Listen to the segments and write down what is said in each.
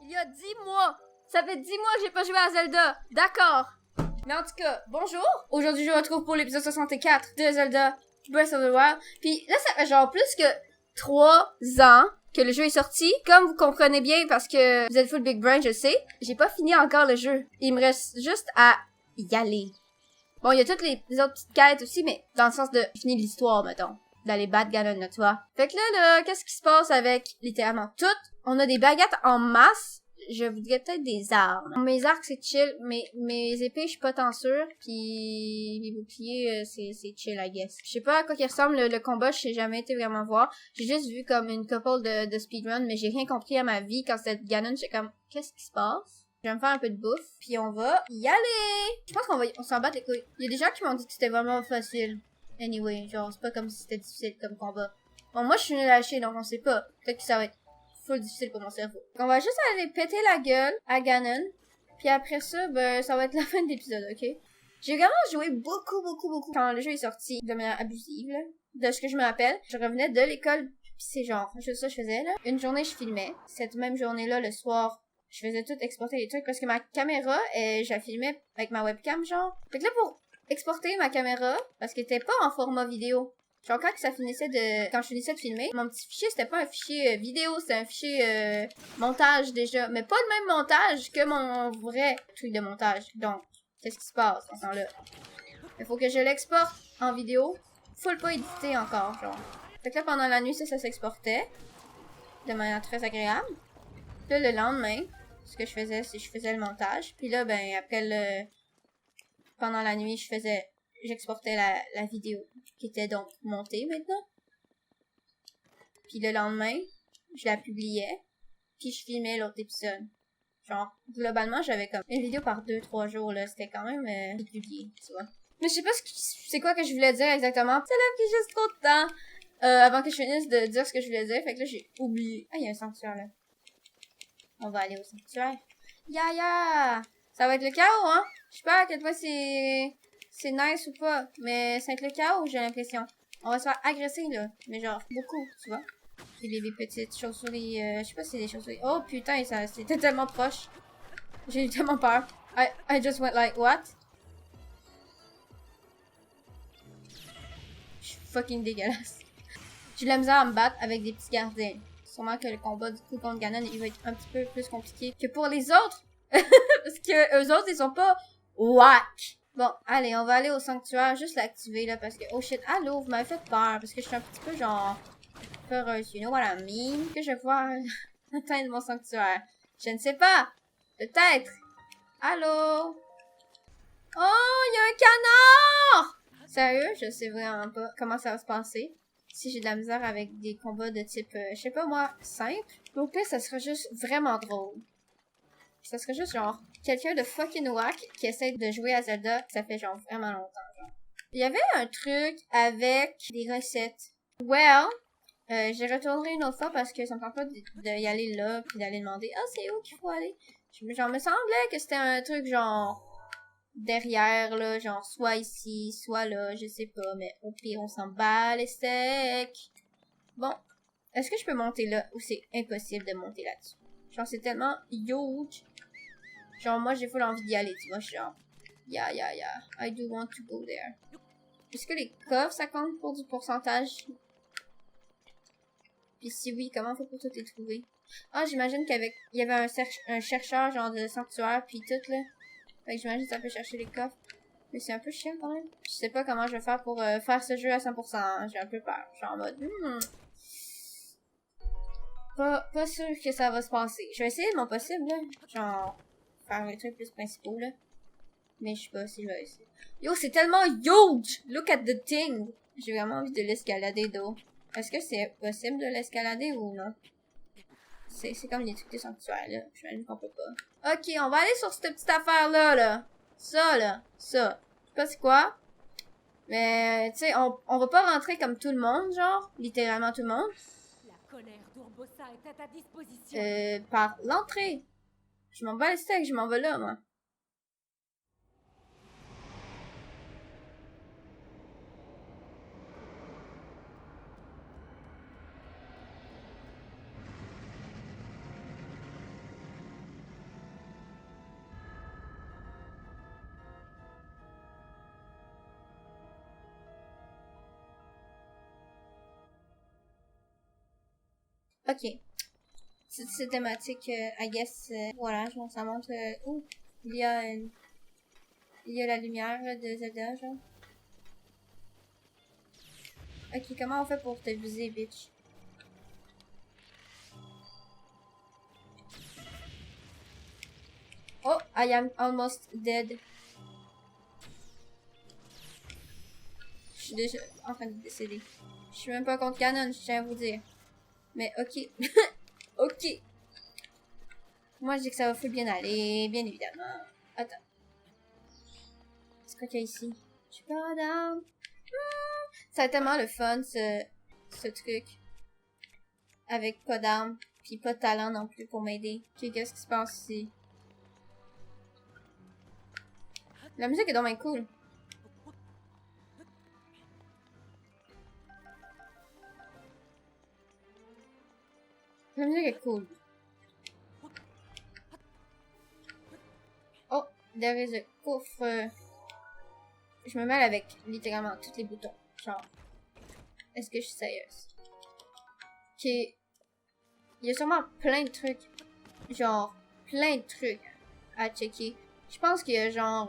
Il y a 10 mois. Ça fait 10 mois que j'ai pas joué à Zelda. D'accord. Mais en tout cas, bonjour. Aujourd'hui, je vous retrouve pour l'épisode 64 de Zelda Breath of the Wild. Puis là, ça fait genre plus que 3 ans que le jeu est sorti. Comme vous comprenez bien, parce que vous êtes full big brain, je sais, j'ai pas fini encore le jeu. Il me reste juste à y aller. Bon, il y a toutes les autres petites quêtes aussi, mais dans le sens de finir l'histoire, mettons. D'aller battre Ganon, là, tu vois. Fait que là, qu'est-ce qui se passe avec littéralement tout? On a des baguettes en masse. Je voudrais peut-être des armes. Mes arcs, c'est chill. Mes épées, je suis pas tant sûre. Puis les boucliers, c'est chill, I guess. Je sais pas à quoi il ressemble le combat. Je sais jamais été vraiment voir. J'ai juste vu comme une couple de speedrun, mais j'ai rien compris à ma vie. Quand c'était Ganon, j'étais comme, qu'est-ce qui se passe? Je vais me faire un peu de bouffe. Puis on va y aller! Je pense on s'en bat les couilles. Il y a des gens qui m'ont dit que c'était vraiment facile. Anyway, genre, c'est pas comme si c'était difficile comme combat. Bon, moi, je suis nulle à chier, donc on sait pas. Peut-être que ça va être full difficile pour mon cerveau. On va juste aller péter la gueule à Ganon. Puis après ça, ben, ça va être la fin de l'épisode, ok? J'ai vraiment joué beaucoup quand le jeu est sorti de manière abusive, là. De ce que je me rappelle. Je revenais de l'école, puis c'est genre, juste ça que je faisais, là. Une journée, je filmais. Cette même journée-là, le soir, je faisais tout exporter les trucs parce que ma caméra, je la filmais avec ma webcam, genre. Fait que là, pour exporter ma caméra, parce qu'elle était pas en format vidéo. Genre quand ça finissait quand je finissais de filmer, mon petit fichier, c'était pas un fichier vidéo, c'était un fichier montage déjà. Mais pas le même montage que mon vrai truc de montage. Donc, qu'est-ce qui se passe en ce temps-là? Il faut que je l'exporte en vidéo. Full pas édité encore, genre. Fait que là, pendant la nuit, ça s'exportait. De manière très agréable. Puis là, le lendemain, ce que je faisais, c'est que je faisais le montage. Puis là, ben, après pendant la nuit, j'exportais la vidéo qui était donc montée maintenant. Puis le lendemain, je la publiais. Puis je filmais l'autre épisode. Genre, globalement, j'avais comme une vidéo par 2-3 jours, là. C'était quand même régulier, tu vois. Mais je sais pas c'est quoi que je voulais dire exactement. Ça l'a pris juste trop de temps avant que je finisse de dire ce que je voulais dire. Fait que là, j'ai oublié. Ah, il y a un sanctuaire, là. On va aller au sanctuaire. Ya! Ça va être le chaos, hein? Je sais pas à quel point c'est nice ou pas, mais c'est le chaos, j'ai l'impression. On va se faire agresser, là. Mais genre, beaucoup, tu vois. Puis les petites chauves-souris, je sais pas si c'est des chauves-souris. Oh putain, c'était tellement proche. J'ai eu tellement peur. I just went like, what? Je suis fucking dégueulasse. J'ai de la misère à me battre avec des petits gardiens. Sûrement que le combat du coup contre Ganon, il va être un petit peu plus compliqué que pour les autres. Parce que eux autres, ils sont pas whack. Bon, allez, on va aller au sanctuaire, juste l'activer là, parce que, oh shit, allô, vous m'avez fait peur, parce que je suis un petit peu genre, peureuse, you know what I mean? Que je vais pouvoir atteindre mon sanctuaire. Je ne sais pas. Peut-être. Allô? Oh, il y a un canard! Sérieux, je sais vraiment pas comment ça va se passer. Si j'ai de la misère avec des combats de type, je sais pas moi, simple. Au pire, ça sera juste vraiment drôle. Ça serait juste genre quelqu'un de fucking whack qui essaie de jouer à Zelda, ça fait genre vraiment longtemps. Genre. Il y avait un truc avec des recettes. Well, j'y retournerai une autre fois parce que ça me tente pas d'y aller là puis d'aller demander ah c'est où qu'il faut aller. Genre me semblait que c'était un truc genre derrière là, genre soit ici, soit là, je sais pas, mais au pire on s'en bat les steaks. Bon, est-ce que je peux monter là ou c'est impossible de monter là-dessus? Genre c'est tellement huge. Genre, moi, j'ai full envie d'y aller, tu vois, je suis genre, yeah, I do want to go there. Est-ce que les coffres, ça compte pour du pourcentage? Puis si oui, comment on fait pour tout les trouver? Ah, j'imagine il y avait un chercheur, genre, de sanctuaire, puis tout, là. Fait que j'imagine que ça peut chercher les coffres. Mais c'est un peu chiant, quand même. Je sais pas comment je vais faire pour faire ce jeu à 100%, hein. J'ai un peu peur. Genre, en mode, Pas sûr que ça va se passer. Je vais essayer de mon possible, là. Genre, faire les trucs plus principaux, là. Mais je sais pas si je vais essayer. Yo, c'est tellement huge! Look at the thing! J'ai vraiment envie de l'escalader, d'eau. Est-ce que c'est possible de l'escalader ou non? C'est comme les trucs des sanctuaires, là. Je m'imagine qu'on peut pas. Ok, on va aller sur cette petite affaire-là, là. Ça, là. Ça. Je sais pas c'est quoi. Mais, tu sais, on va pas rentrer comme tout le monde, genre. Littéralement tout le monde. La colère d'Urbosa est à ta disposition. Par l'entrée. Je m'en vais les steaks, je m'en vais là, moi. Ok. C'est thématique, I guess. Voilà, genre, ça montre où il y a une... Il y a la lumière là, de Zelda, genre. Ok, comment on fait pour te viser, bitch? Oh, I am almost dead. Je suis déjà en train de décéder. Je suis même pas contre Canon, je tiens à vous dire. Mais ok. Ok. Moi, je dis que ça va full bien aller, bien évidemment. Attends. C'est quoi qu'il y a ici? Je suis pas down. Ça a tellement le fun, ce truc. Avec pas d'armes, puis pas de talent non plus pour m'aider. Ok, qu'est-ce qui se passe ici? La musique est dommage cool. La musique est cool. Oh, there is a coffre. Je me mêle avec littéralement tous les boutons. Genre, est-ce que je suis sérieuse? Ok. Il y a sûrement plein de trucs. Genre, plein de trucs à checker. Je pense qu'il y a genre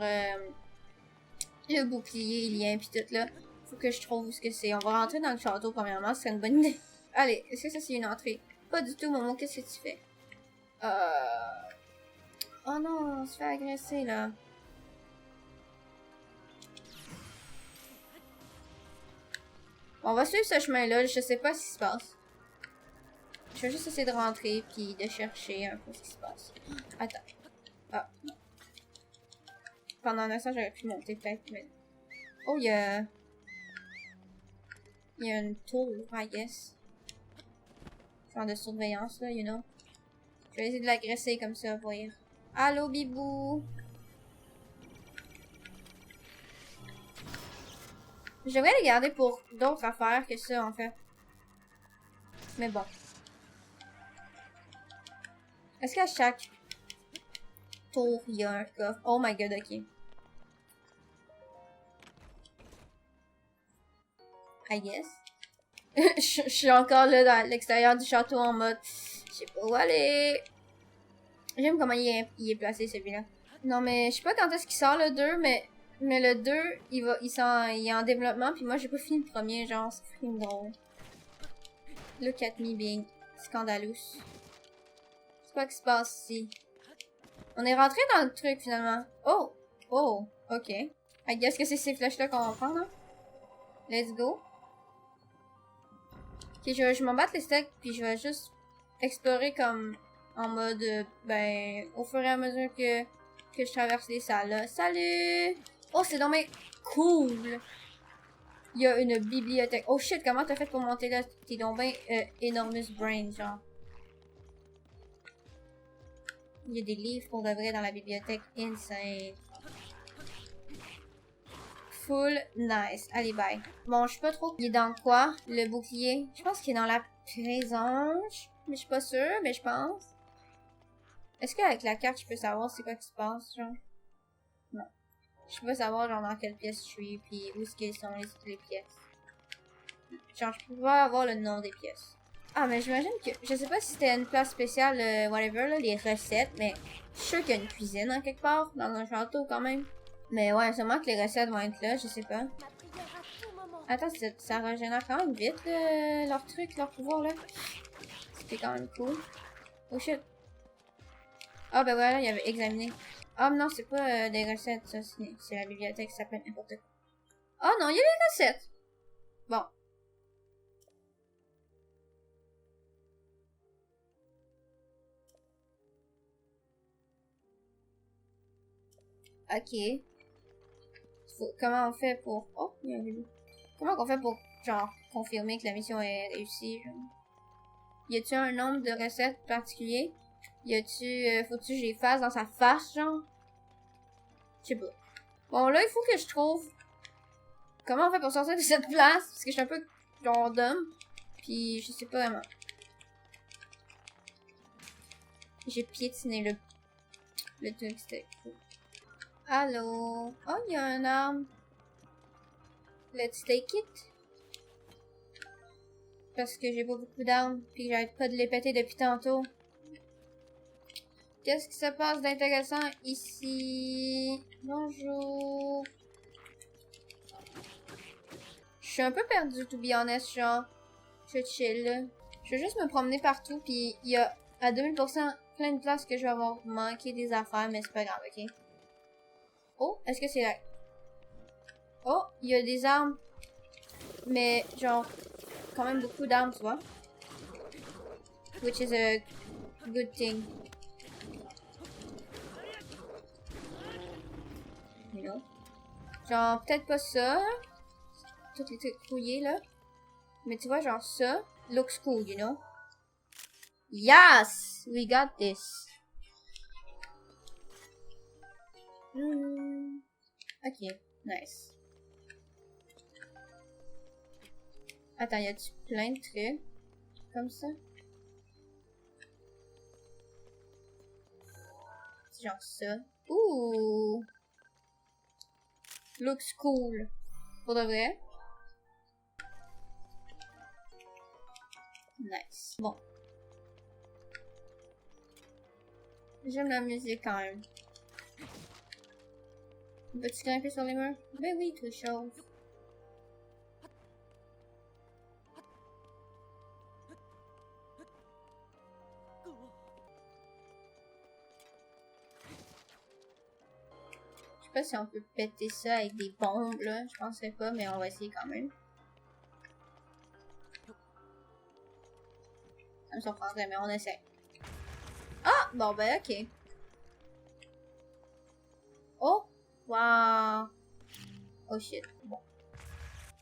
le bouclier, le lien, pis tout là. Faut que je trouve ce que c'est. On va rentrer dans le château premièrement, c'est une bonne idée. Allez, est-ce que ça c'est une entrée? Pas du tout, Momo, qu'est-ce que tu fais? Oh non, on se fait agresser là. Bon, on va suivre ce chemin-là, je sais pas ce qui se passe. Je vais juste essayer de rentrer puis de chercher un peu ce qui se passe. Attends. Ah. Pendant un instant, j'aurais pu monter peut-être, mais... Oh, il y a... Il y a une tour, I guess. Genre de surveillance, là, you know. Je vais essayer de l'agresser comme ça, voyez. Allô, Bibou! Je devrais les garder pour d'autres affaires que ça, en fait. Mais bon. Est-ce qu'à chaque tour, il y a un coffre? Oh my god, ok. I guess. Je suis encore là dans l'extérieur du château en mode... Je sais pas où aller. J'aime comment il est placé, celui-là. Non, mais je sais pas quand est-ce qu'il sort le 2, mais le 2, il est en développement, puis moi, j'ai pas fini le premier, genre, c'est fucking drôle. Look at me being scandalous. C'est quoi qui se passe ici? On est rentré dans le truc, finalement. Oh! Oh! Ok. I guess que c'est ces flèches-là qu'on va prendre, hein? Let's go. Ok, je m'en batte les steaks, puis je vais juste explorer comme en mode, ben, au fur et à mesure que je traverse les salles, là. Salut! Oh, c'est dommage cool! Il y a une bibliothèque. Oh shit, comment t'as fait pour monter là? T'es donc ben enormous brain, genre. Il y a des livres pour de vrai dans la bibliothèque. Insane. Full nice. Allez, bye. Bon, je sais pas trop. Il est dans quoi? Le bouclier? Je pense qu'il est dans la présence. Mais je suis pas sûre, mais je pense. Est-ce qu'avec la carte, je peux savoir c'est quoi qui se passe, genre? Non. Je peux pas savoir, genre, dans quelle pièce je suis, puis où est-ce qu'elles sont les pièces. Genre, je peux pas avoir le nom des pièces. Ah, mais j'imagine que... Je sais pas si c'était une place spéciale, whatever, là, les recettes, mais je suis sûre qu'il y a une cuisine, en quelque part, dans un château, quand même. Mais ouais, sûrement que les recettes vont être là, je sais pas. Attends, ça régénère quand même vite, leur truc, leur pouvoir, là. C'était quand même cool. Oh shit. Ah, ben voilà, il y avait examiné. Ah, mais non, c'est pas des recettes, ça, c'est la bibliothèque, ça s'appelle n'importe quoi. Ah non, il y a les recettes. Bon. Ok. Comment on fait pour... Oh, il y a un vélo. Comment on fait pour, genre, confirmer que la mission est réussie, genre? Y a-tu un nombre de recettes particulier? Y a-tu... faut-tu que je les fasse dans sa face, genre? Je sais pas. Bon, là, il faut que je trouve... Comment on fait pour sortir de cette place? Parce que je suis un peu, genre, dumb. Puis, je sais pas vraiment. J'ai piétiné le truc, c'était cool. Allô? Oh, il y a un arme. Let's take it. Parce que j'ai pas beaucoup d'armes, puis que j'arrête pas de les péter depuis tantôt. Qu'est-ce qui se passe d'intéressant ici? Bonjour. Je suis un peu perdue, to be honest, genre. Je chill, là. Je vais juste me promener partout, puis il y a à 2000% plein de places que je vais avoir manqué des affaires, mais c'est pas grave, ok? Oh, est-ce que c'est là? Oh, il y a des armes. Mais, genre, quand même beaucoup d'armes, tu vois? Which is a good thing. You know? Genre, peut-être pas ça. Toutes les trucs rouillés, là. Mais tu vois, genre ça, looks cool, you know? Yes! We got this. Ok, nice. Attends, y a-tu plein de trucs comme ça? C'est genre ça. Ouh! Looks cool. Pour de vrai? Nice. Bon. J'aime la musique quand même. Peux-tu grimper sur les murs? Ben oui, tout chose. Je sais pas si on peut péter ça avec des bombes, là. Je penserais pas, mais on va essayer quand même. Ça me surprendrait, mais on essaie. Ah! Bon, ben, ok. Oh! Wow! Oh shit. Bon.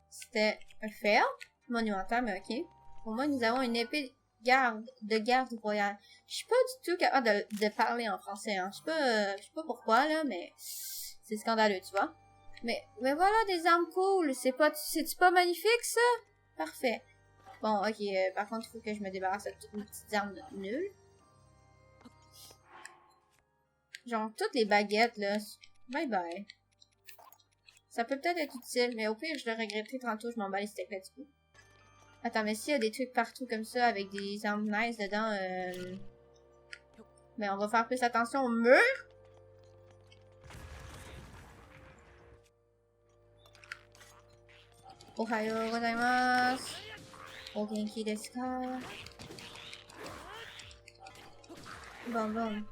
C'était un fail monumental, mais ok. Au moins, nous avons une épée de garde royale. Je suis pas du tout capable de parler en français, hein. Je sais pas pourquoi, là, mais c'est scandaleux, tu vois. Mais voilà, des armes cool. C'est-tu pas magnifique, ça? Parfait. Bon, ok, par contre, il faut que je me débarrasse de toutes mes petites armes nulles. Genre, toutes les baguettes, là. Bye bye. Ça peut peut-être être utile, mais au pire, je le regretterai tantôt, je m'en bats les steaks là, du coup. Attends, mais s'il y a des trucs partout comme ça, avec des armes nice dedans, mais on va faire plus attention au mur. Ohayo gozaimasu. O genki desu ka? Bon, bon.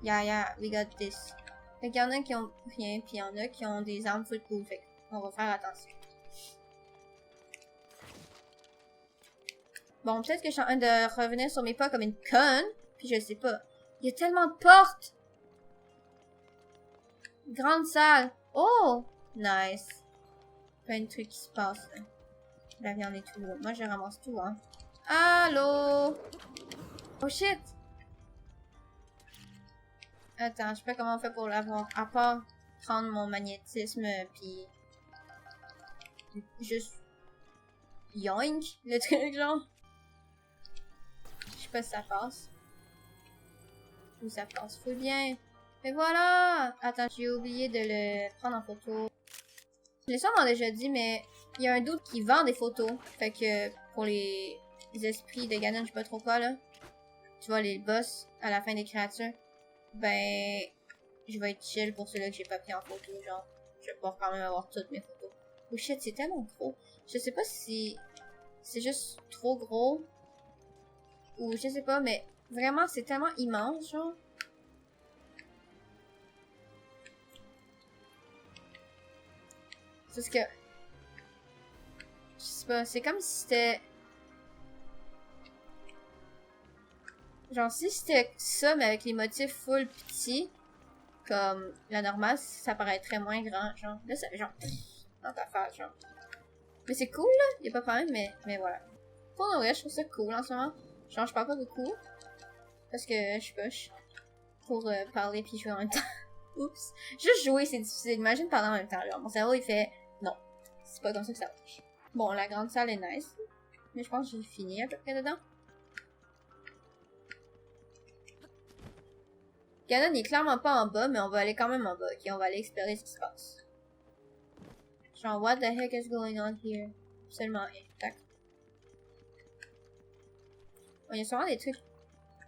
Yeah, we got this. Fait qu'il y en a qui ont rien, puis il y en a qui ont des armes full cool, fait qu'on va faire attention. Bon, peut-être que je suis en train de revenir sur mes pas comme une conne, puis je sais pas. Il y a tellement de portes! Grande salle! Oh! Nice. Plein de trucs qui se passent, là. La viande et tout. Moi, je ramasse tout, hein. Allô? Oh shit! Attends, je sais pas comment on fait pour l'avoir. À part prendre mon magnétisme, puis juste yoink, le truc, genre. Je sais pas si ça passe. Ou ça passe full bien. Mais voilà! Attends, j'ai oublié de le prendre en photo. Je l'ai sûrement déjà dit, mais il y a un doute qui vend des photos. Fait que pour les esprits de Ganon, je sais pas trop quoi, là. Tu vois, les boss à la fin des créatures. Ben, je vais être chill pour ceux-là que j'ai pas pris en photo, genre. Je vais pouvoir quand même avoir toutes mes photos. Oh shit, c'est tellement gros. Je sais pas si c'est juste trop gros. Ou je sais pas, mais vraiment, c'est tellement immense, genre. C'est ce que... Je sais pas, c'est comme si c'était... Genre, si c'était ça, mais avec les motifs full petits, comme la normale, ça paraîtrait moins grand, genre. Là, ça fait genre... dans ta face, genre. Mais c'est cool, là. Y'a pas de problème, mais voilà. Pour de vrai, je trouve ça cool en ce moment. Genre, je parle pas beaucoup. Parce que je suis poche. Pour parler puis jouer en même temps. Oups. Juste jouer, c'est difficile. Imagine parler en même temps, genre. Mon cerveau, il fait... Non. C'est pas comme ça que ça marche. Bon, la grande salle est nice. Mais je pense que j'ai fini à peu près dedans. Ganon est clairement pas en bas, mais on va aller quand même en bas. Ok, on va aller explorer ce qui se passe. Genre, what the heck is going on here? Absolument rien. Tac. Bon, il y a sûrement des trucs,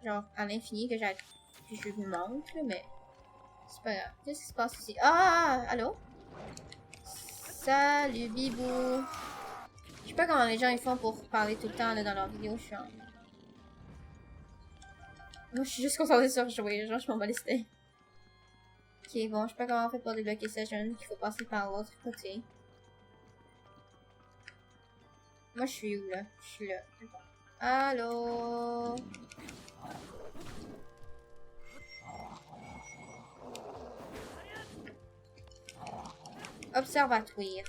genre, à l'infini que je vous montre, là, mais c'est pas grave. Qu'est-ce qui se passe ici? Ah! Allô? Salut, Bibou! Je sais pas comment les gens ils font pour parler tout le temps, là, dans leurs vidéos, je suis en... Moi, je suis juste concentrée sur jouer, genre, je m'en bats les steaks. Ok, bon, je sais pas comment on fait pour débloquer ce jeune, qu'il faut passer par l'autre côté. Moi, je suis où, là? Je suis là. Allô? Observatoire.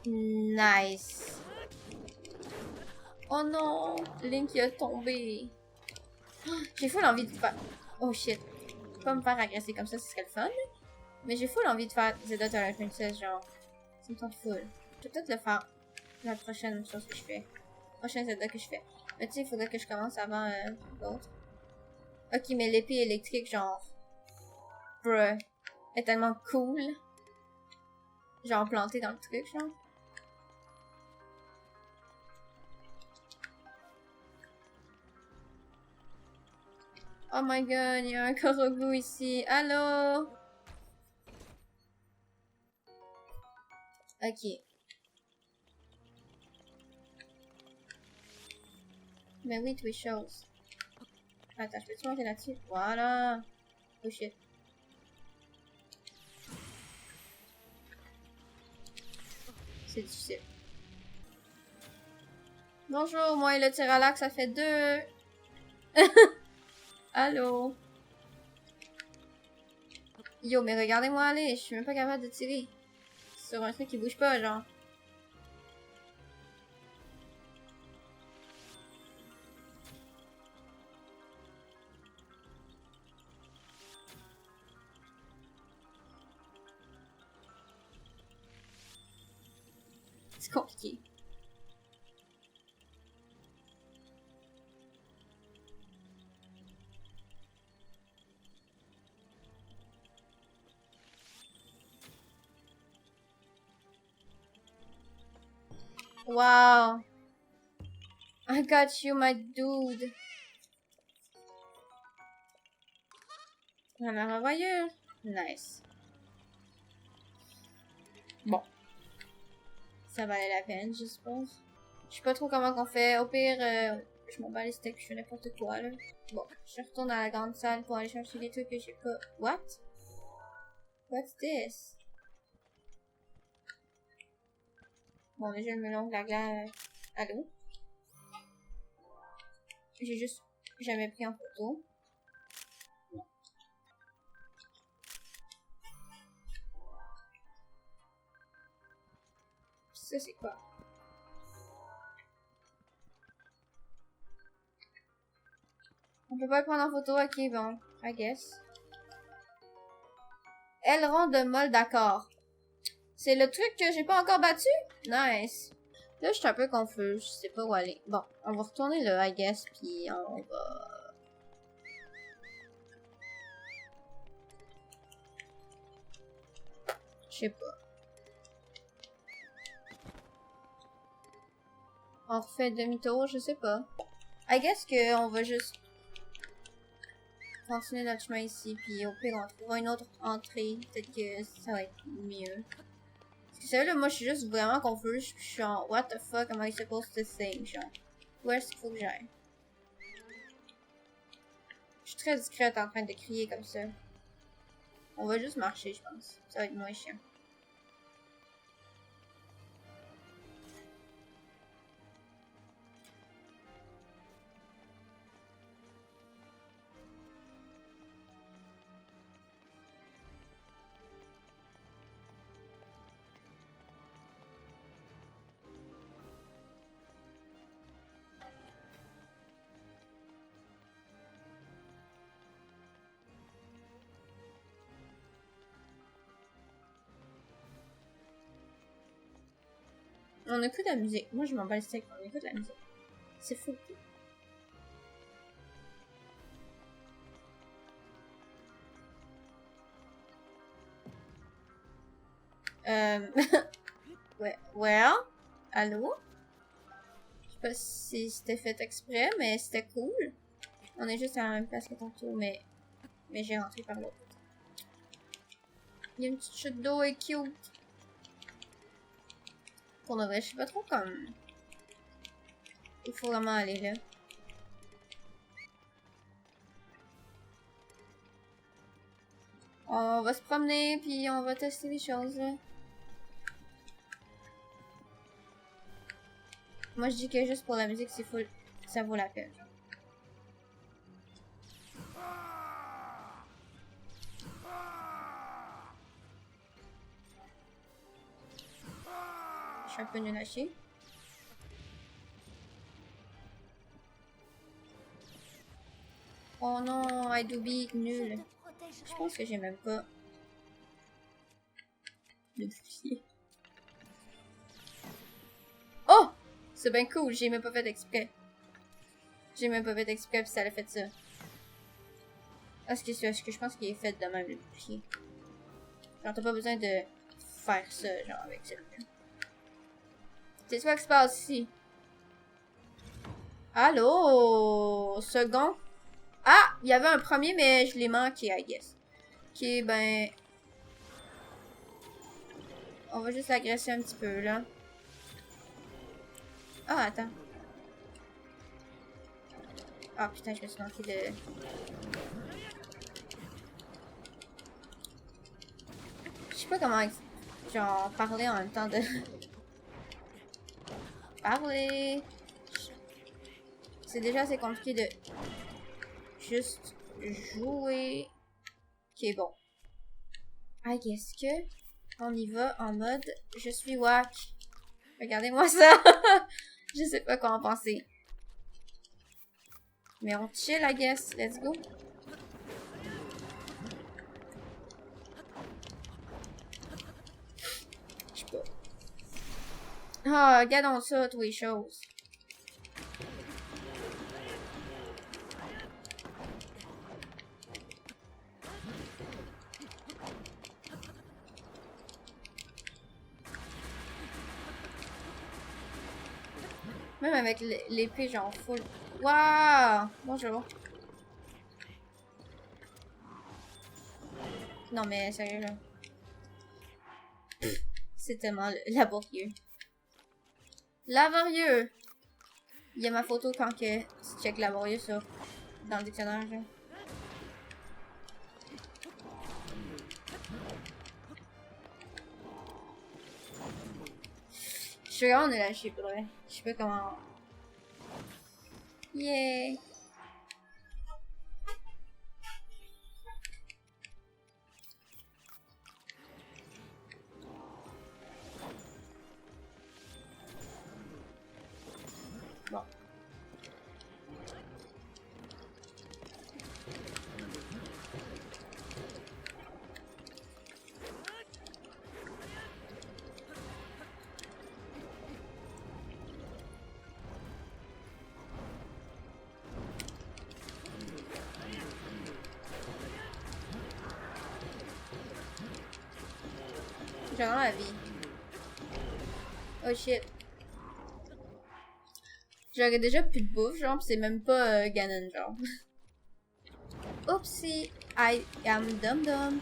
Nice. Oh non, Link est tombé. J'ai full envie de faire... Oh shit. Pas me faire agresser comme ça, ce serait le fun. Mais j'ai full envie de faire Zelda Twilight Princess, genre. Ça me tente full. Je vais peut-être le faire la prochaine chose que je fais. Prochaine Zelda que je fais. Mais tu sais, il faudrait que je commence avant l'autre. Ok, mais l'épée électrique, genre... Bruh. Est tellement cool. Genre plantée dans le truc, genre. Oh my god, il y a un Korogu ici. Allô? Ok. Mais oui, Twitch shows. Attends, je peux-tu monter là-dessus? Voilà. Oh shit. C'est difficile. Bonjour, moi et le Tiralac, ça fait 2. Allô? Yo, mais regardez-moi aller, je suis même pas capable de tirer. Sur un truc qui bouge pas, genre. C'est compliqué. Wow. I got you, my dude. On a revoyeur. Nice. Bon. Ça valait la peine, je suppose. Je sais pas trop comment qu'on fait. Au pire, je m'en bats les steaks, je fais n'importe quoi, là. Bon, je retourne à la grande salle pour aller chercher des trucs que j'ai pas... What? What's this? Bon, déjà, le melon de la glace... Allô? J'ai juste jamais pris en photo. Ça, c'est quoi? On peut pas le prendre en photo? Ok, bon. I guess. Aileron de Molle, d'accord. C'est le truc que j'ai pas encore battu? Nice. Là, je suis un peu confus. Je sais pas où aller. Bon, on va retourner là, I guess, puis on va... Je sais pas. On refait demi-tour, je sais pas. I guess qu'on va juste continuer notre chemin ici, puis au pire, on trouvera une autre entrée. Peut-être que ça va être mieux. Parce que ça, là, moi, je suis juste vraiment confus. Je suis en what the fuck, am I supposed to think, genre. Où est-ce qu'il faut que j'aille? Je suis très discrète en train de crier comme ça. On va juste marcher, je pense. Ça va être moins chiant. On écoute la musique. Moi, je m'en bats les steaks. On écoute la musique. C'est fou. Ouais. Well? Allô? Je pas si c'était fait exprès, mais c'était cool. On est juste à la même place que tantôt, mais j'ai rentré par l'autre. Il y a une petite chute d'eau et cute. Pour de vrai, je sais pas trop comme... Il faut vraiment aller là. On va se promener, puis on va tester les choses, là. Moi, je dis que juste pour la musique, c'est full... ça vaut la peine. Je suis un peu nul à chier. Oh non, Adobe, nul. Je pense que j'ai même pas le bouclier. Oh! C'est bien cool, j'ai même pas fait exprès. J'ai même pas fait exprès puis ça l'a fait ça. Est-ce que je pense qu'il est fait de même le bouclier? Genre t'as pas besoin de faire ça, genre avec celui-là. C'est quoi qui se passe ici? Allô? Second? Ah! Il y avait un premier, mais je l'ai manqué, I guess. Ok, ben... On va juste l'agresser un petit peu, là. Ah, attends. Ah, putain, je me suis manqué de... Je sais pas comment... Genre, parler en même temps de... Parler... C'est déjà assez compliqué de... Juste jouer... Ok, bon. I guess que... On y va en mode... Je suis wack. Regardez-moi ça! Je sais pas quoi en penser. Mais on chill, I guess. Let's go. Je sais pas. Ah, regardons ça, toutes les choses. Même avec l'épée, genre full. Waouh! Bonjour. Non, mais sérieux, là. C'est tellement laborieux. Laborieux! Il y a ma photo quand que tu check laborieux sur dans le dictionnaire, là. Je suis vraiment nulle à chier, pour vrai. Je sais pas comment... Yeah! Bon. J'ai vraiment la vie. Oh shit. J'aurais déjà plus de bouffe, genre, pis c'est même pas Ganon, genre. Oopsie, I am dum dum.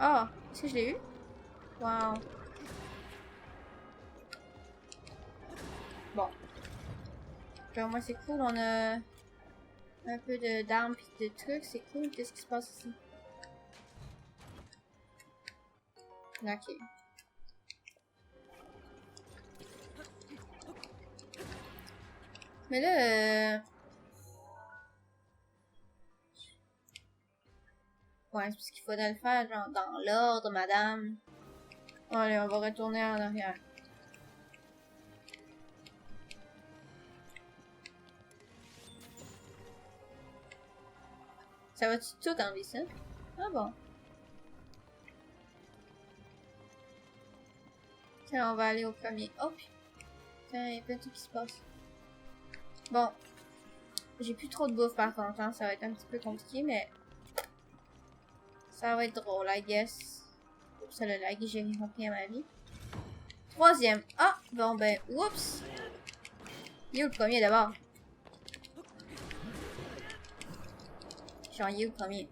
Oh, est-ce que je l'ai eu? Wow. Bon. Genre, moi, c'est cool, on a un peu d'armes pis de trucs, c'est cool. Qu'est-ce qui se passe ici? Ok. Mais là, ouais, c'est parce qu'il faudrait le faire, genre, dans l'ordre, madame. Allez, on va retourner en arrière. Ça va-tu tout enlever ça? Ah bon. On va aller au premier. Oh putain, il y a plein de trucs qui se passent. Bon. J'ai plus trop de bouffe par contre, hein. Ça va être un petit peu compliqué, mais... Ça va être drôle, I guess. Ça le lag, j'ai rien compris à ma vie. Troisième. Ah! Bon ben, oups! Il est où le premier d'abord? Genre, il est où le premier?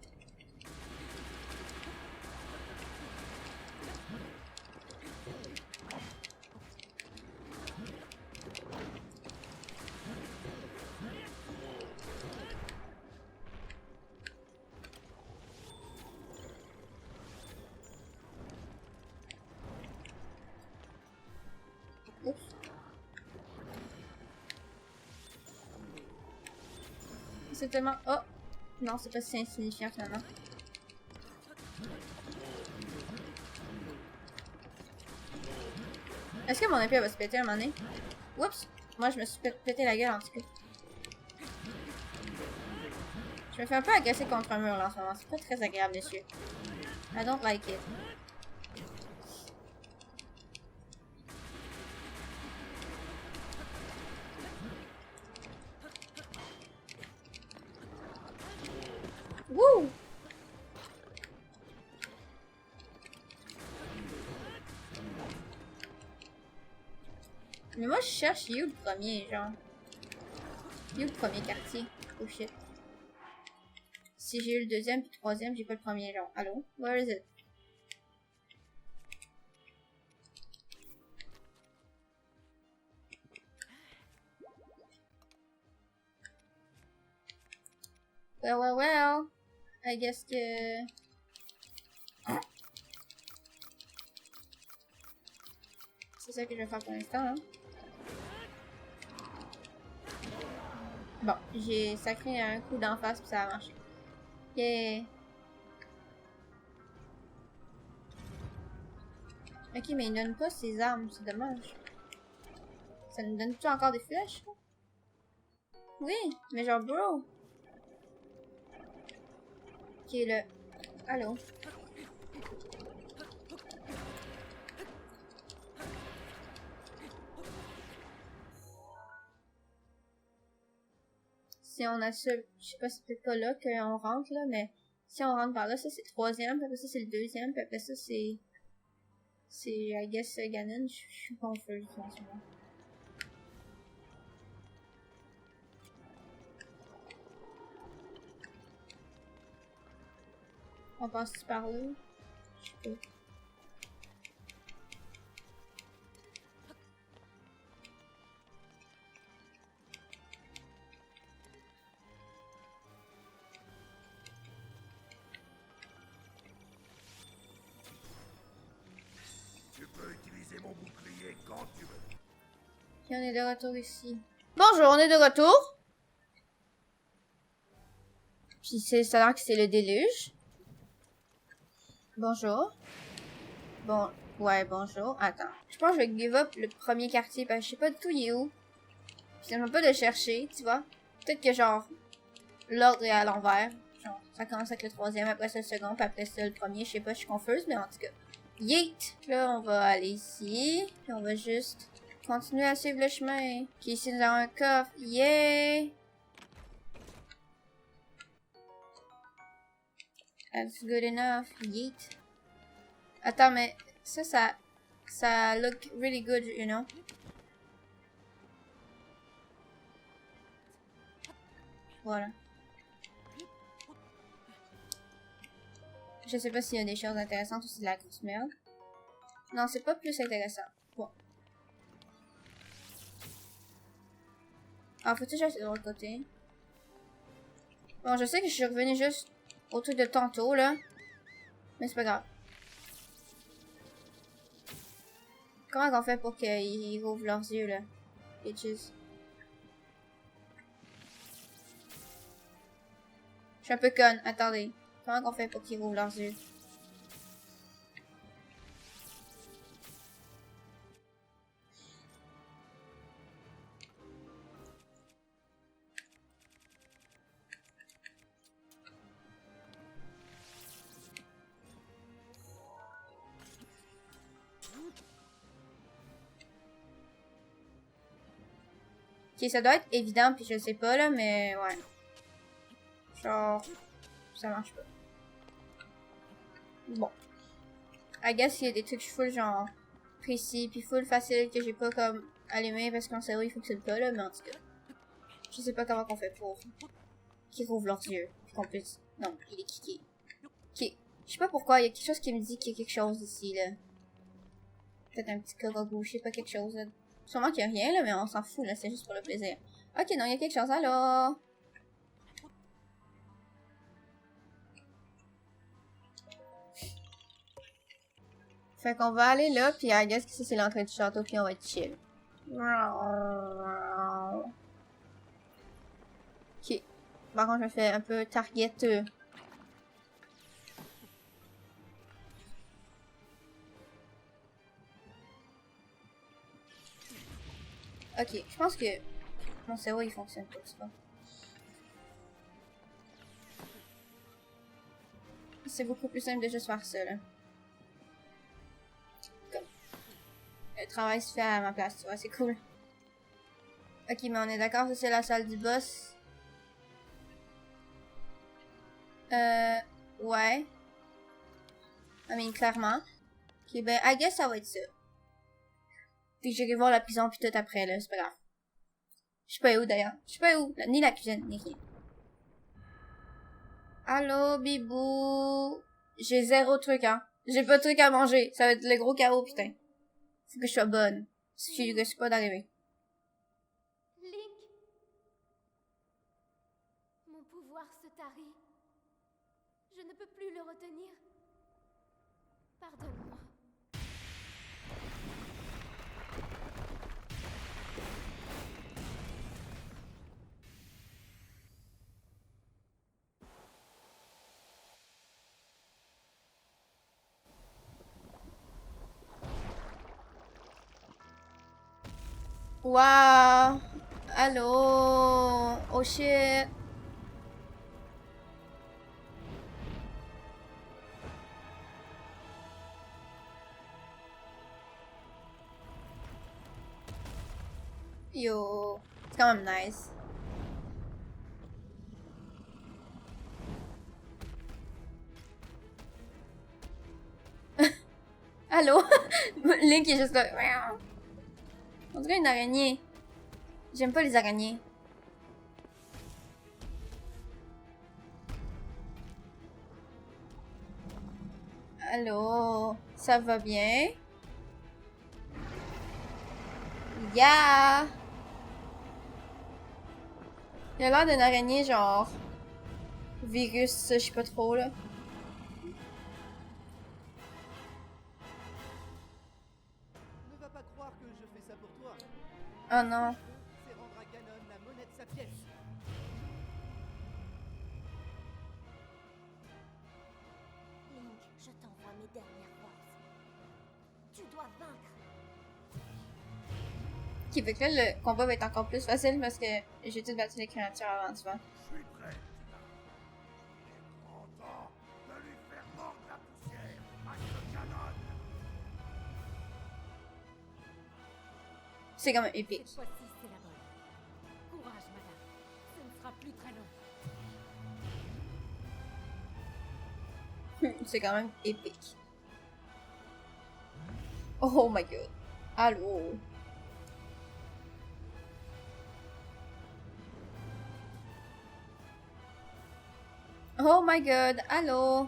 Oups. C'est tellement... Oh! Non, c'est pas si insignifiant finalement. Est-ce que mon épée va se péter à un moment donné? Oups! Moi, je me suis pété la gueule en tout cas. Je me fais un peu agresser contre un mur là en ce moment. C'est pas très agréable, messieurs. I don't like it. Wouh! Mais moi, je cherche, il est où le premier, genre? Il est où le premier quartier? Oh shit. Si j'ai eu le deuxième puis le troisième, j'ai pas le premier, genre. Allô? Where is it? Well. I guess que... C'est ça que je vais faire pour l'instant, hein. Bon, j'ai sacré un coup d'en face puis ça a marché. Yeah! Ok, mais il donne pas ses armes, c'est dommage. Ça nous donne-tu encore des flèches? Oui, mais genre, bro! Ok, là. Allô? Si on a ça, je sais pas si c'est peut-être pas là qu'on rentre là, mais si on rentre par là, ça c'est le troisième, puis après ça c'est le deuxième, puis après ça c'est... I guess, Ganon, je suis confuse en ce moment. On passe par là? Je sais pas. Tu peux utiliser mon bouclier quand tu veux. Et on est de retour ici. Bonjour, on est de retour. Puis ça a l'air que c'est le déluge. Bonjour. Bon, ouais, bonjour. Attends. Je pense que je vais give up le premier quartier parce que je sais pas du tout il est où. Puis ça me fait pas de chercher, tu vois. Peut-être que genre, l'ordre est à l'envers. Genre, ça commence avec le troisième, après ça le second, puis après ça le premier. Je sais pas, je suis confuse, mais en tout cas. Yeet! Là, on va aller ici. Puis on va juste continuer à suivre le chemin. Puis ici, nous avons un coffre. Yeah! That's good enough. Yeet. Attends, mais ça look really good, you know? Voilà. Je sais pas s'il y a des choses intéressantes ou si c'est de la grosse merde. Non, c'est pas plus intéressant. Bon. Ah, faut-tu que j'aille de l'autre côté? Bon, je sais que je suis revenue juste au truc de tantôt, là. Mais c'est pas grave. Comment qu'on fait pour qu'ils rouvrent leurs yeux, là? Bitches. Je suis un peu conne. Attendez. Comment qu'on fait pour qu'ils rouvrent leurs yeux? Ok, ça doit être évident, puis je sais pas, là, mais ouais. Genre, ça marche pas. Bon. I guess il y a des trucs full, genre, précis, puis full facile que j'ai pas, comme, allumé parce qu'en cerveau, il fonctionne pas, là, mais en tout cas. Je sais pas comment qu'on fait pour qu'ils rouvrent leurs yeux, puis qu'on puisse... Non, il est kické. Ok. Je sais pas pourquoi, il y a quelque chose qui me dit qu'il y a quelque chose ici, là. Peut-être un petit corogou, je sais pas, quelque chose, là. Sûrement qu'il y a rien, là, mais on s'en fout, là, c'est juste pour le plaisir. Ok, non, il y a quelque chose, alors. Fait qu'on va aller là, puis I guess que ça c'est l'entrée du château, puis on va être chill. Ok. Par contre, je me fais un peu target. Ok, je pense que mon cerveau il fonctionne pas, c'est pas. C'est beaucoup plus simple de juste faire ça, là. Comme. Le travail se fait à ma place, tu vois, c'est cool. Ok, mais on est d'accord, ça c'est la salle du boss. Ouais. I mean, clairement. Ok, ben, I guess ça va être ça. Puis j'irai voir la prison puis tout après, là, c'est pas grave. Je sais pas où d'ailleurs. Je sais pas où. Ni la cuisine, ni rien. Allô, bibou. J'ai zéro truc, hein. J'ai pas de truc à manger. Ça va être le gros chaos, putain. Faut que je sois bonne. Si je risque pas d'arriver. Link. Mon pouvoir se tarit. Je ne peux plus le retenir. Pardonne-moi. Waouh. Allô. Oh shit. Yo. C'est quand même nice. Allô? Link est juste là. On dirait une araignée. J'aime pas les araignées. Allô? Ça va bien? Yeah! Il a l'air d'une araignée genre... virus, je sais pas trop là. Ne va pas croire que je fais ça pour toi. Oh non. C'est rendre à Ganon la monnaie de sa pièce. Link, je t'envoie mes dernières forces. Tu dois vaincre. Qui fait que là, le combat va être encore plus facile parce que j'ai tout battu les créatures avant, tu vois. Je suis prêt, Tina. Il est grand temps de lui faire mordre la poussière à ce canon. C'est quand même épique. Cette fois-ci, c'est la bonne. Courage, madame. Ce ne sera plus très long. C'est quand même épique. Oh my god. Allô. Oh my god. Allô.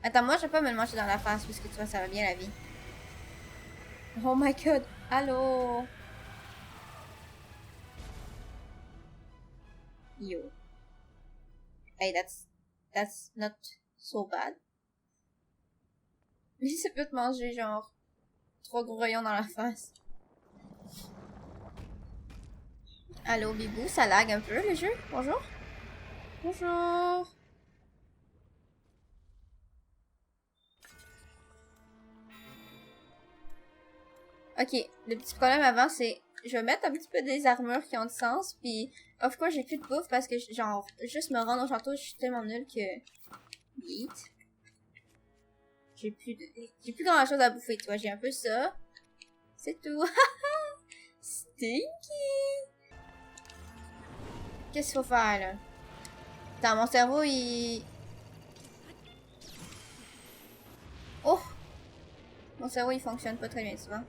Attends, moi je vais pas me le manger dans la face parce que tu vois, ça va bien la vie. Oh my god. Allô. Yo. Hey, that's not so bad. Mais ça peut te manger genre 3 gros rayons dans la face. Allô, bibou, ça lag un peu le jeu. Bonjour. Bonjour. Ok, le petit problème avant, c'est... Je vais mettre un petit peu des armures qui ont du sens, puis... Of course, j'ai plus de bouffe parce que, genre, juste me rendre au château, je suis tellement nulle que... Yeet. J'ai plus grand chose à bouffer, tu vois, j'ai un peu ça. C'est tout. Stinky. Qu'est-ce qu'il faut faire, là? Attends, mon cerveau, il... Oh! Mon cerveau, il fonctionne pas très bien souvent.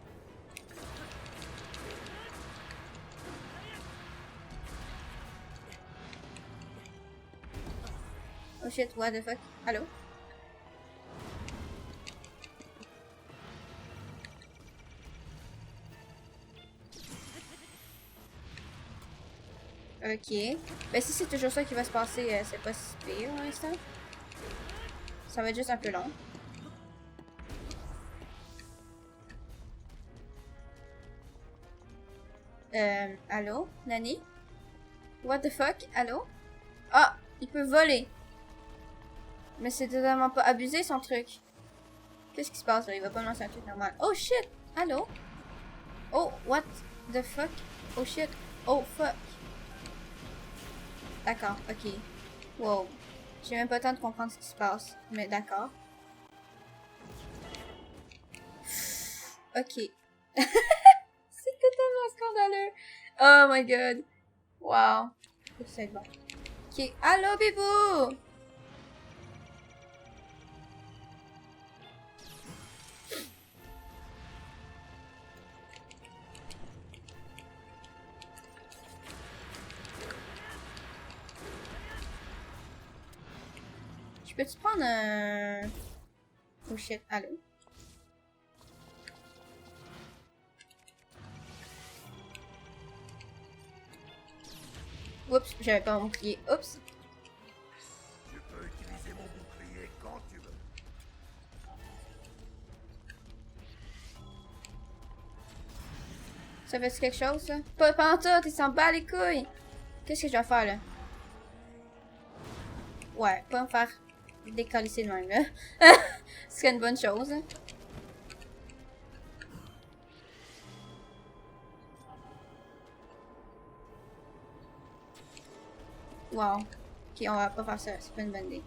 Oh shit, what the fuck? Allô? Ok. Ben si c'est toujours ça qui va se passer, c'est pas si pire pour l'instant. Ça va être juste un peu long. Allô? Nani? What the fuck? Allô? Ah! Il peut voler! Mais c'est totalement pas abusé son truc. Qu'est-ce qui se passe là? Il va pas me lancer un truc normal. Oh shit! Allô? Oh, what the fuck? Oh shit! Oh fuck! D'accord, ok. Wow. J'ai même pas le temps de comprendre ce qui se passe. Mais d'accord. Ok. C'est totalement scandaleux. Oh my god. Wow. C'est bon. Ok. Allô, bibou! Je peux-tu prendre un... Oh shit, allô? Oups, j'avais pas mon bouclier. Oups. Tu peux utiliser mon bouclier quand tu veux. Ça fait quelque chose, ça? Pas pantoute, il s'en bat les couilles! Qu'est-ce que je dois faire, là? Ouais, pas me faire décalisser de même, là. Ce serait une bonne chose, hein. Wow. Ok, on va pas faire ça. C'est pas une bonne idée.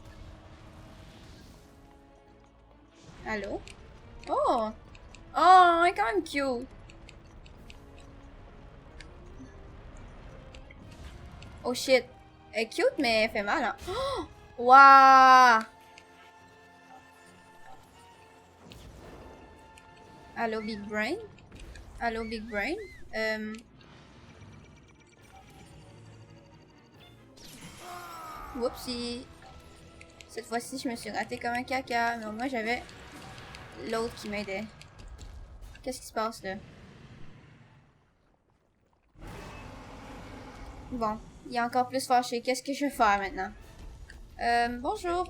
Allô? Oh! Oh, elle est quand même cute. Oh shit. Elle est cute, mais elle fait mal, hein. Oh! Waouh! Allô, Big Brain? Allô, Big Brain? Whoopsie. Cette fois-ci, je me suis ratée comme un caca. Mais au moins, j'avais l'autre qui m'aidait. Qu'est-ce qui se passe, là? Bon, il est encore plus fâché. Qu'est-ce que je vais faire maintenant? Bonjour.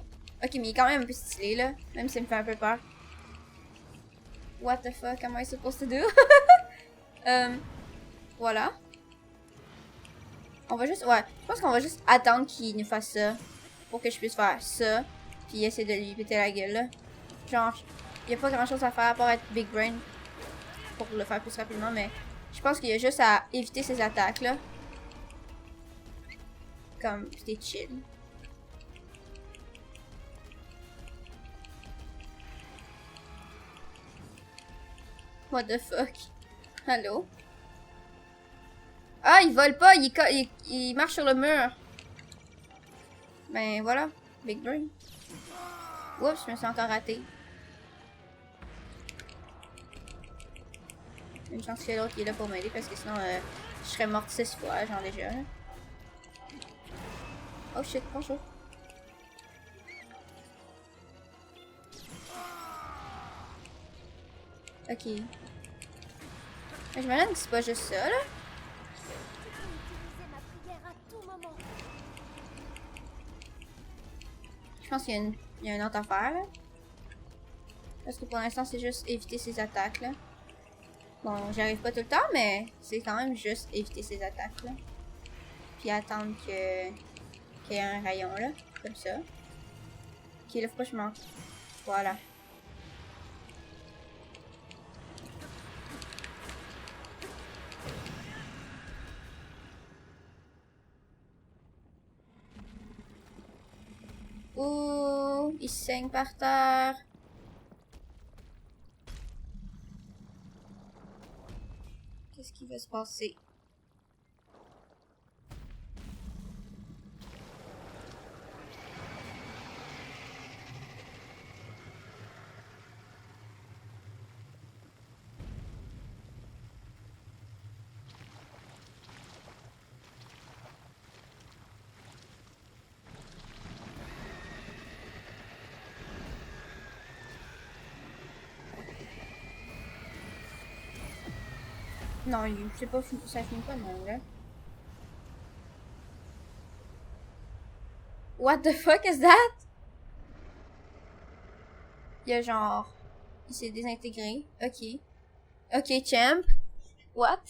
Ok, mais il est quand même un peu stylé, là. Même s'il me fait un peu peur. What the fuck am I supposed to do? Voilà. On va juste... Ouais, je pense qu'on va juste attendre qu'il nous fasse ça. Pour que je puisse faire ça. Puis essayer de lui péter la gueule, là. Genre, il n'y a pas grand-chose à faire à part être Big Brain. Pour le faire plus rapidement, mais... Je pense qu'il y a juste à éviter ces attaques, là. Comme, c'était chill. What the fuck? Allô? Ah, il vole pas, il marche sur le mur. Ben voilà, Big Brain. Oups, je me suis encore raté. Une chance qu'il y a l'autre qui est là pour m'aider parce que sinon je serais morte 6 fois, genre déjà. Oh shit, bonjour. Ok. Mais je me demande que c'est pas juste ça là. Tu peux utiliser ma prière à tout moment. Je pense qu'il y a une autre affaire là. Parce que pour l'instant c'est juste éviter ces attaques là. Bon, j'y arrive pas tout le temps, mais c'est quand même juste éviter ces attaques là. Puis attendre qu'il y ait un rayon là, comme ça. Qui là, faut pas que je manque. Voilà. Ouh, il saigne par terre. Qu'est-ce qui va se passer? Non, c'est pas ça finit pas non, là. What the fuck is that? Il y a genre... Il s'est désintégré. Ok. Ok, champ. What?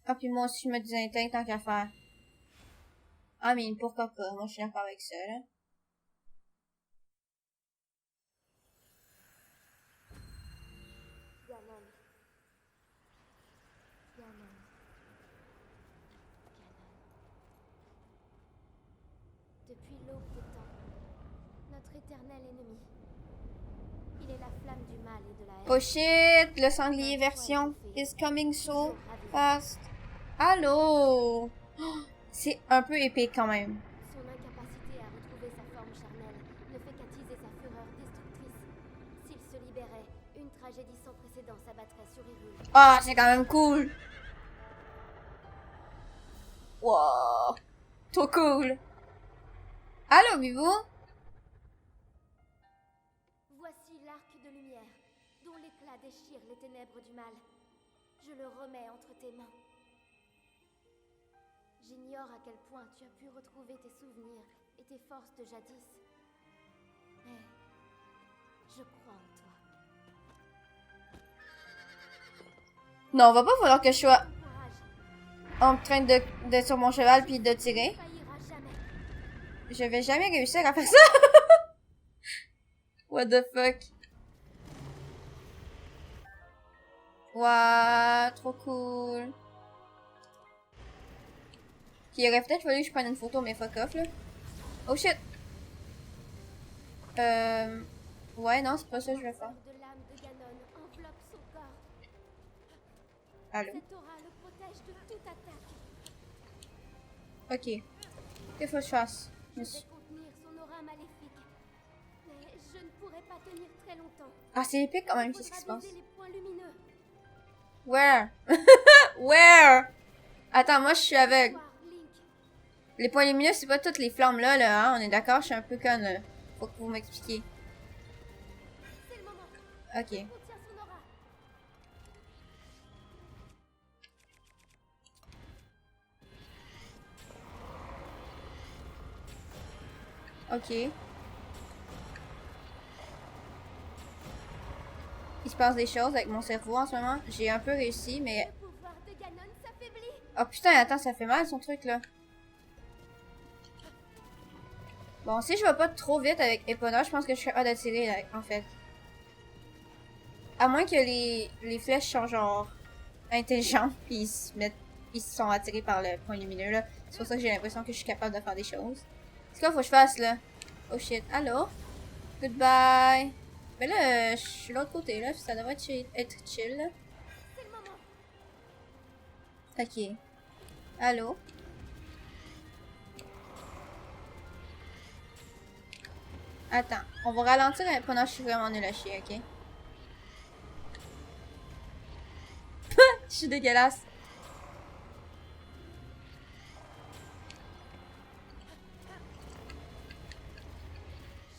Ah, puis moi aussi, je me désintègre tant qu'à faire. Ah, mais pourquoi pas? Moi, je suis d'accord avec ça, là. Ganon. Ganon. Depuis l'aube des temps, notre éternel ennemi. Il est la flamme du mal et de la haine. Oh shit! Le sanglier version is coming so fast. Allô? Oh, c'est un peu épique quand même. Son incapacité à retrouver sa forme charnelle ne fait qu'attiser sa fureur destructrice. S'il se libérait, une tragédie sans précédent s'abattrait sur Hyrule. Ah, c'est quand même cool. Wow. Trop cool. Allô, Bibou? Voici l'arc de lumière, dont l'éclat déchire les ténèbres du mal. Je le remets entre tes mains. J'ignore à quel point tu as pu retrouver tes souvenirs et tes forces de jadis. Mais je crois en toi. Non, va pas falloir que je sois Courage, en train d'être sur mon cheval puis de tirer. tu failliras jamais. Je vais jamais réussir à faire ça. What the fuck? Waouh, trop cool. Il aurait peut-être fallu que je prenne une photo, mais fuck off, là. Oh shit! Ouais, non, c'est pas ça que je vais faire. De l'âme de Ganon enveloppe son corps. Allô? Cette aura le protège de toute attaque. Ok. Qu'est-ce que je fasse? Je vais contenir son aura maléfique. Mais je ne pourrai pas tenir très longtemps. Ah, c'est épique quand même, Il qu'est-ce qui se faudra passe? viser les points lumineux. Where? Where? Attends, moi je suis aveugle. Voir Link. Les points lumineux, c'est pas toutes les flammes là, hein? On est d'accord? Je suis un peu conne, là. Faut que vous m'expliquiez. C'est le moment. Ok. Contient son aura. Ok. Il se passe des choses avec mon cerveau en ce moment. J'ai un peu réussi, mais... Le pouvoir de Ganon s'affaiblit. Oh putain, attends, ça fait mal son truc là. Bon, si je vais pas trop vite avec Epona, je pense que je suis capable de tirer là, en fait. À moins que les flèches sont genre intelligentes puis ils se sont attirés par le point lumineux là. C'est pour ça que j'ai l'impression que je suis capable de faire des choses. C'est quoi faut que je fasse là? Oh shit, allô? Goodbye. Mais là, je suis de l'autre côté là, ça devrait être chill là. C'est le moment. Ok. Allô? Attends, on va ralentir pendant que je suis vraiment nulle à chier, ok? Je suis dégueulasse.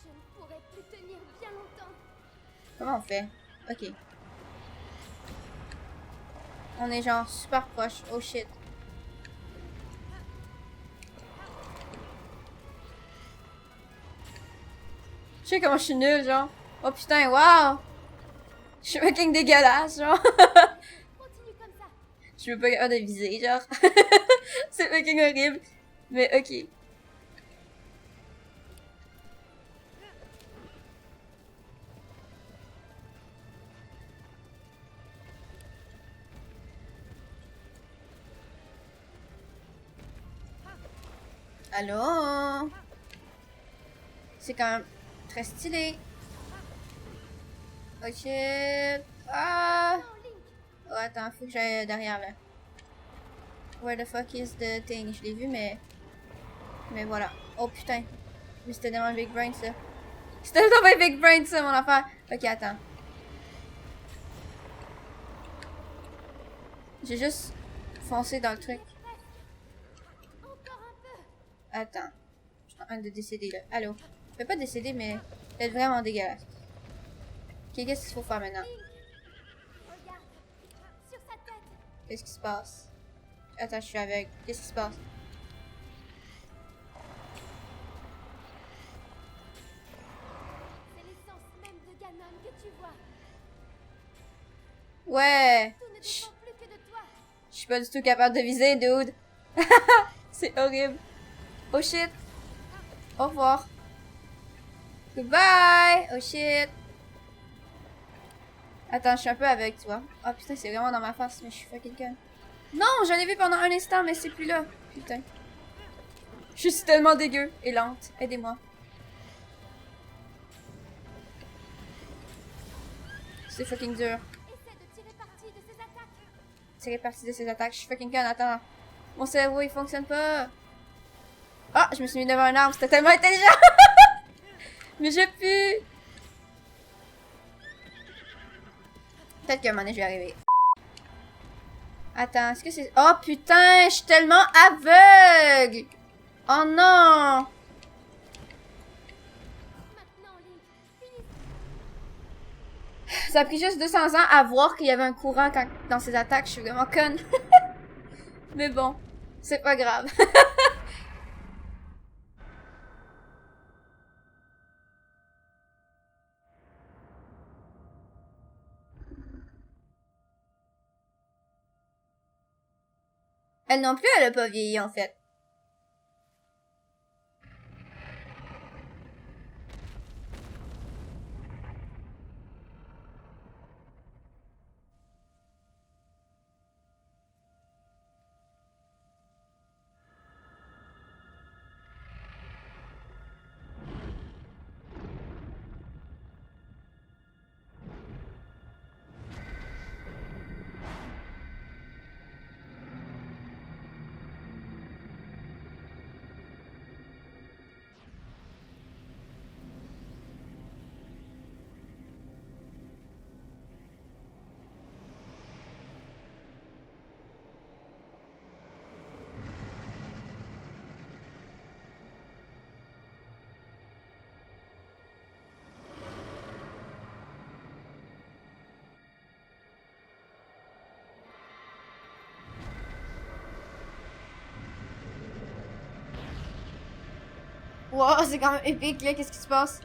Je ne pourrai plus tenir bien longtemps. Comment on fait? Ok. On est genre super proche. Oh shit. Je sais comment je suis nulle, genre. Oh putain, wow! Je suis fucking dégueulasse, genre. Continue comme ça. Je suis pas capable de viser, genre. C'est fucking horrible. Mais ok. Allô? C'est quand même très stylé. Oh shit. Ah! Non, Link. Oh, attends, faut que j'aille derrière là. Where the fuck is the thing? Je l'ai vu, mais. Mais voilà. Oh putain. Mais c'était tellement big brain ça. C'était tellement big brain ça, mon affaire. Ok, attends. J'ai juste foncer dans le truc. Encore un peu. Attends. Je suis en train de décéder là. Allô? Je vais pas décéder, mais c'est vraiment dégueulasse. Ok, qu'est-ce qu'il faut faire maintenant? Regarde. Sur sa tête. Qu'est-ce qui se passe? Attends, je suis aveugle. Qu'est-ce qui se passe? C'est l'essence même de Ganon que tu vois. Ouais! Tout ne Chut. dépend plus que de toi. Je suis pas du tout capable de viser, dude. C'est horrible. Oh shit. Au revoir. Goodbye. Oh shit. Attends, je suis un peu aveugle, tu vois. Oh putain, c'est vraiment dans ma face, mais je suis fucking con. Non, je l'ai vu pendant un instant, mais c'est plus là. Putain. Je suis tellement dégueu et lente. Aidez-moi. C'est fucking dur. Essaie de tirer parti de ses attaques. Tirer parti de ses attaques. Je suis fucking con. Attends. Mon cerveau, il fonctionne pas. Ah, je me suis mis devant un arbre. C'était tellement intelligent. Mais je pue. Peut-être qu'à un moment donné, je vais y arriver. Attends, est-ce que c'est... Oh putain, je suis tellement aveugle. Oh non. Maintenant, Link. Finis. Ça a pris juste 200 ans à voir qu'il y avait un courant dans ses attaques. Je suis vraiment conne. Mais bon, c'est pas grave. Elle non plus, elle a pas vieilli en fait. Wow, c'est quand même épique là, qu'est-ce qui se passe?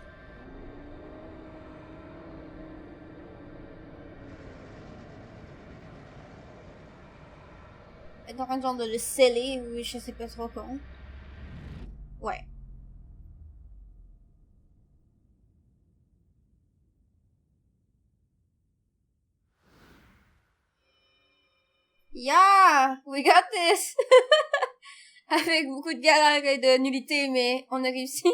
Elle est en train de genre de le sceller ou je sais pas trop comment. Ouais. Yeah! We got this! Avec beaucoup de galères et de nullité, mais on a réussi.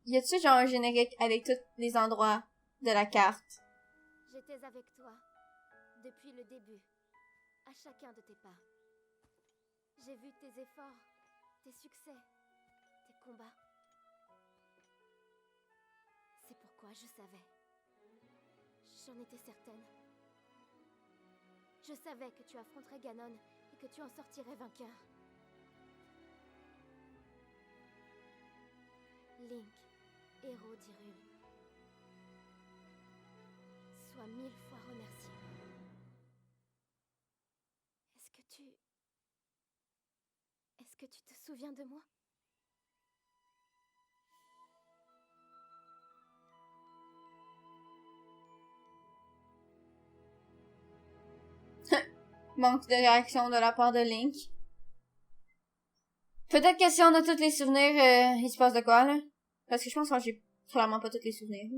Y a-tu genre un générique avec tous les endroits de la carte? J'étais avec toi. Depuis le début. À chacun de tes pas. J'ai vu tes efforts, tes succès, tes combats. C'est pourquoi je savais. J'en étais certaine. Je savais que tu affronterais Ganon et que tu en sortirais vainqueur. Link, héros d'Hyrule. Sois 1000 fois remercié. Est-ce que tu te souviens de moi? Manque de réaction de la part de Link. Peut-être que si on a tous les souvenirs, il se passe de quoi, là? Parce que je pense que j'ai clairement pas tous les souvenirs.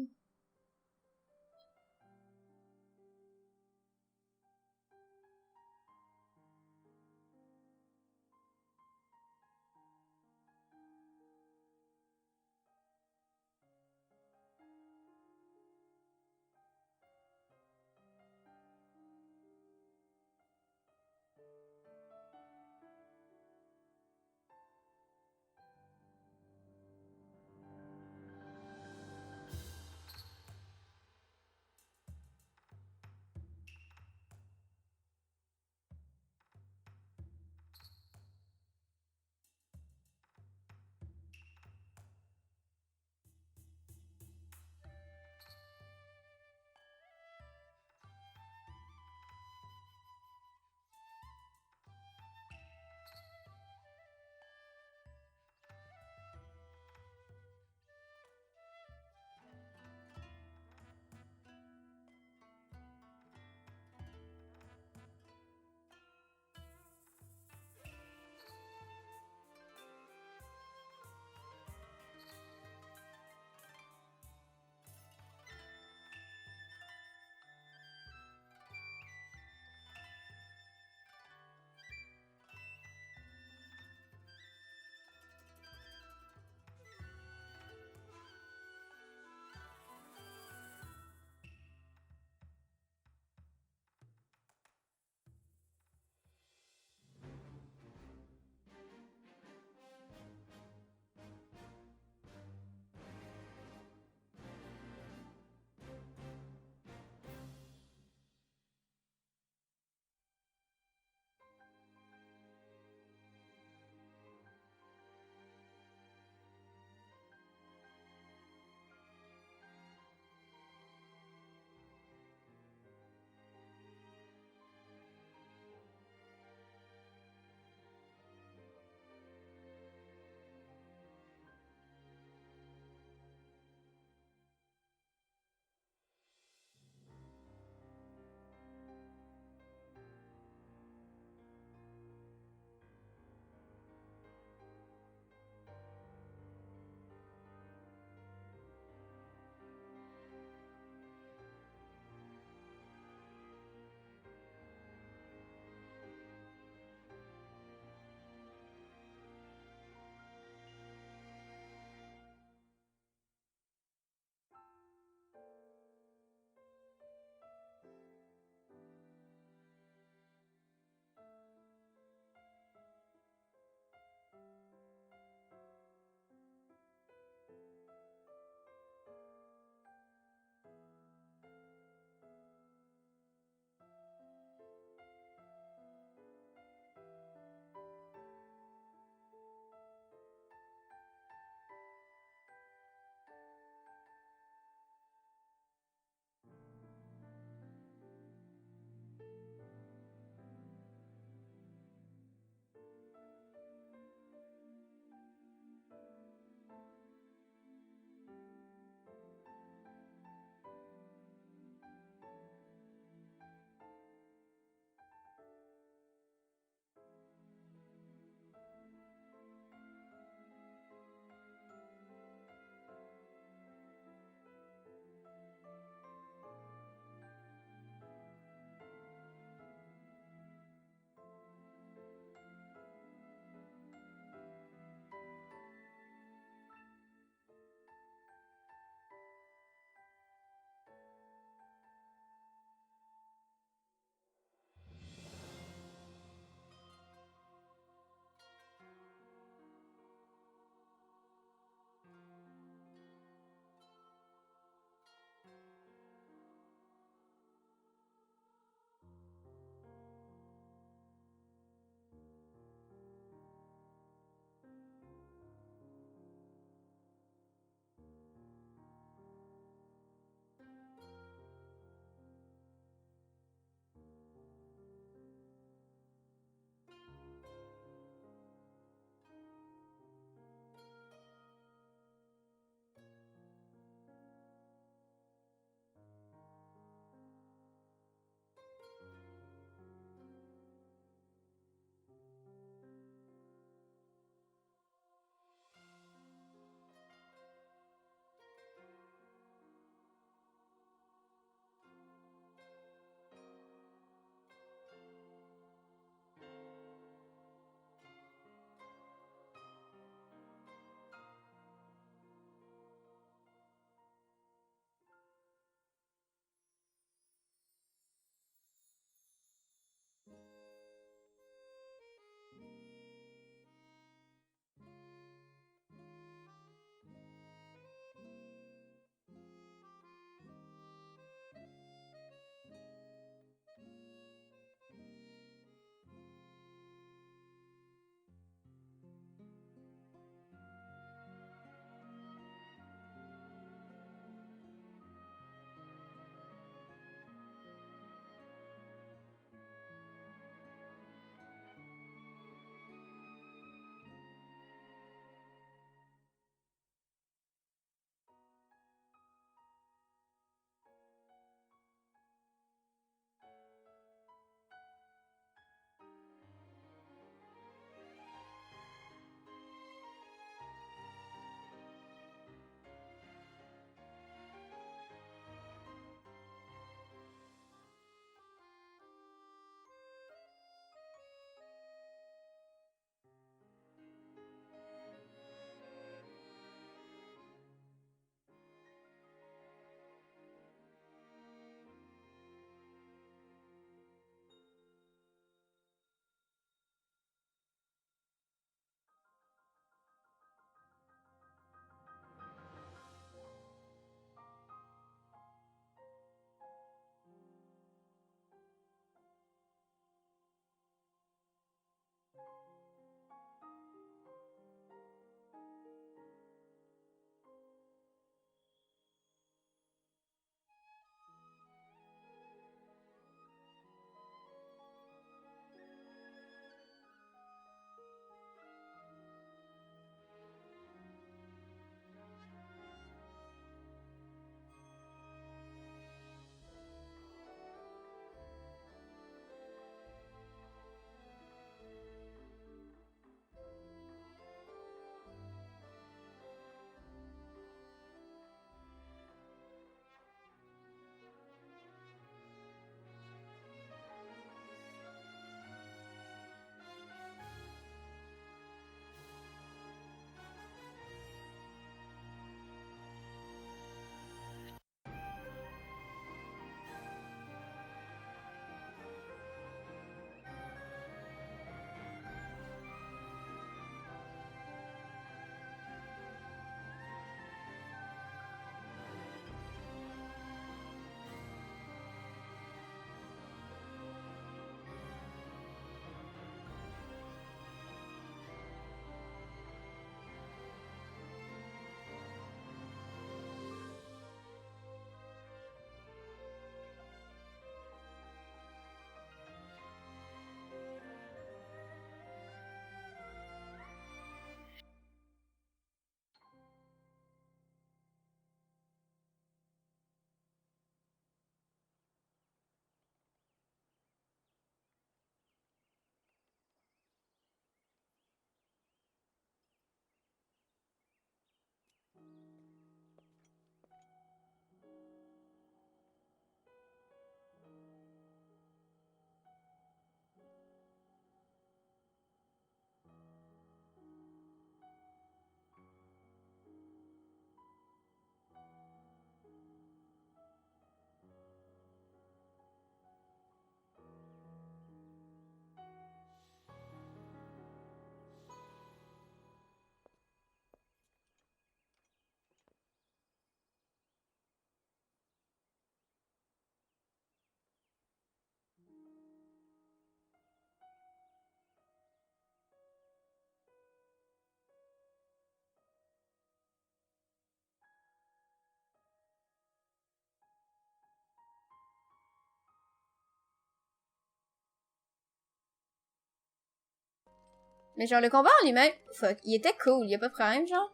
Mais genre, le combat en lui-même, fuck, il était cool, y a pas de problème, genre.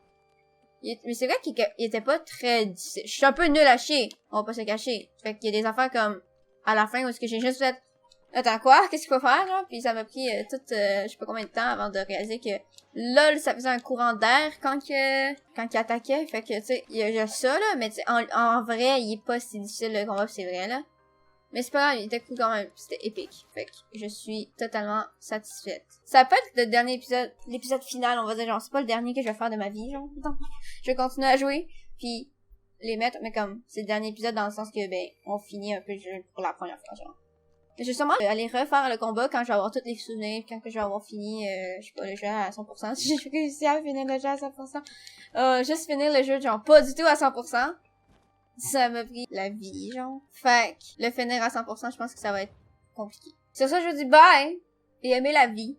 Mais c'est vrai qu'il était pas très difficile. Je suis un peu nulle à chier, on va pas se cacher. Fait qu'il y a des affaires comme, à la fin, où est-ce que j'ai juste fait, attends quoi, qu'est-ce qu'il faut faire, genre? Puis ça m'a pris je sais pas combien de temps avant de réaliser que, lol, ça faisait un courant d'air quand il attaquait. Fait que, tu sais, il y a ça, là, mais tu sais, en vrai, il est pas si difficile, le combat, c'est vrai, là. Mais c'est pas grave, il était cool quand même, c'était épique. Fait que je suis totalement satisfaite. Ça peut être le dernier épisode, l'épisode final, on va dire, genre, c'est pas le dernier que je vais faire de ma vie, genre. Non. Je vais continuer à jouer, puis les mettre, mais comme, c'est le dernier épisode dans le sens que, ben, on finit un peu le jeu pour la première fois, genre. Je vais sûrement aller refaire le combat quand je vais avoir tous les souvenirs, quand que je vais avoir fini, je sais pas, le jeu à 100%. Si j'ai réussi à finir le jeu à 100%. Juste finir le jeu, genre, pas du tout à 100%. Ça m'a pris la vie, genre. Fait que le finir à 100%, je pense que ça va être compliqué. Sur ça, je vous dis bye et aimez la vie.